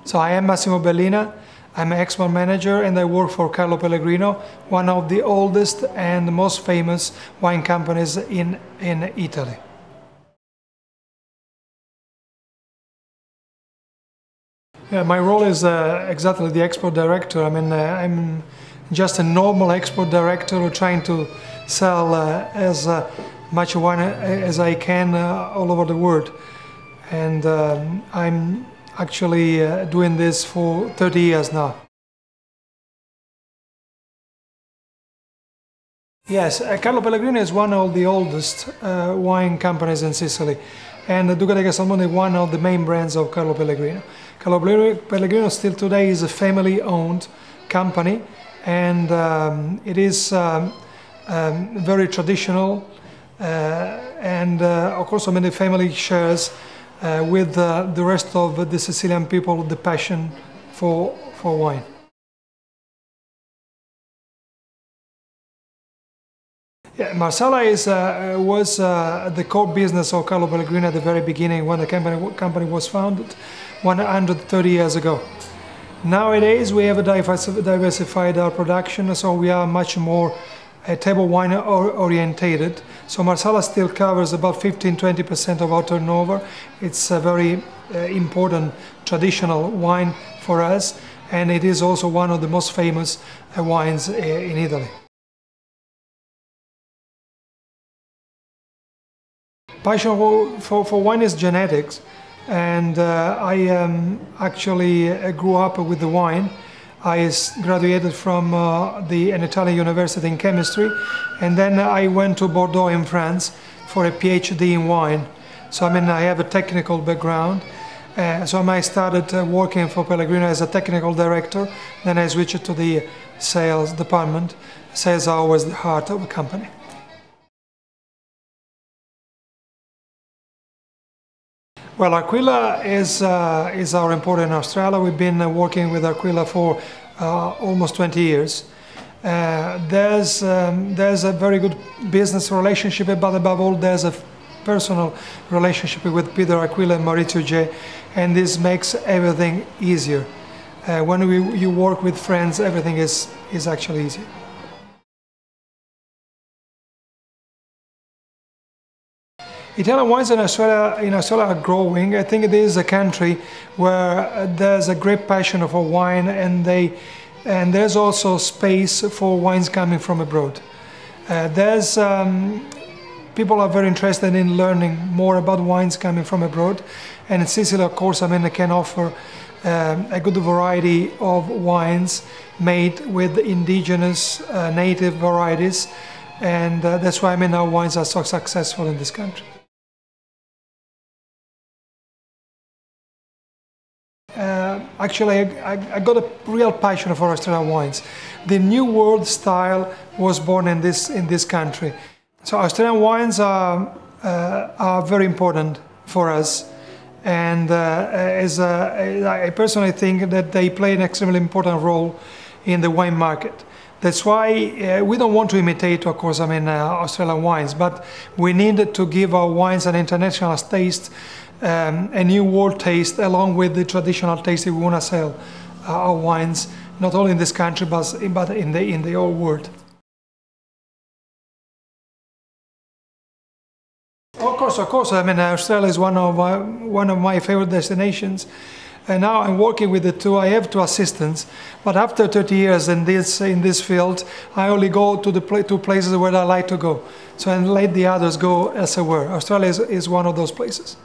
So I am Massimo Bellina, I'm an export manager and I work for Carlo Pellegrino, one of the oldest and most famous wine companies in Italy. Yeah, my role is exactly the export director. I mean, I'm just a normal export director trying to sell as much wine as I can all over the world. And I'm actually doing this for 30 years now. Yes, Carlo Pellegrino is one of the oldest wine companies in Sicily, and Duca di Casalmone is one of the main brands of Carlo Pellegrino. Carlo Pellegrino still today is a family-owned company, and it is very traditional, and of course many family shares with the rest of the Sicilian people the passion for wine. Yeah, Marsala was the core business of Carlo Pellegrino at the very beginning when the company was founded 130 years ago. Nowadays we have diversified our production, so we are much more table wine orientated. So Marsala still covers about 15–20% of our turnover. It's a very important traditional wine for us, and it is also one of the most famous wines in Italy. Passion for wine is genetics, and I actually grew up with the wine. I graduated from an Italian university in chemistry, and then I went to Bordeaux in France for a PhD in wine. So I mean, I have a technical background. So I started working for Pellegrino as a technical director, then I switched to the sales department. Sales are always the heart of a company. Well, Aquila is our importer in Australia. We've been working with Aquila for almost 20 years. There's a very good business relationship, but above all, there's a personal relationship with Peter Aquila and Maurizio J, and this makes everything easier. When you work with friends, everything is actually easier. Italian wines in Australia are growing. I think it is a country where there's a great passion for wine, and there's also space for wines coming from abroad. People are very interested in learning more about wines coming from abroad, and in Sicily, of course, I mean, it can offer a good variety of wines made with indigenous native varieties, and that's why I mean, our wines are so successful in this country. Actually, I got a real passion for Australian wines. The New World style was born in this country. So Australian wines are very important for us, and I personally think that they play an extremely important role in the wine market. That's why we don't want to imitate, of course, I mean, Australian wines, but we need to give our wines an international taste, a new world taste, along with the traditional taste that we want to sell our wines, not only in this country, but in the whole world. Of course. I mean, Australia is one of my favorite destinations. And now I'm working with the two. I have two assistants, but after 30 years in this field, I only go to the two places where I like to go. So I let the others go elsewhere. Australia is one of those places.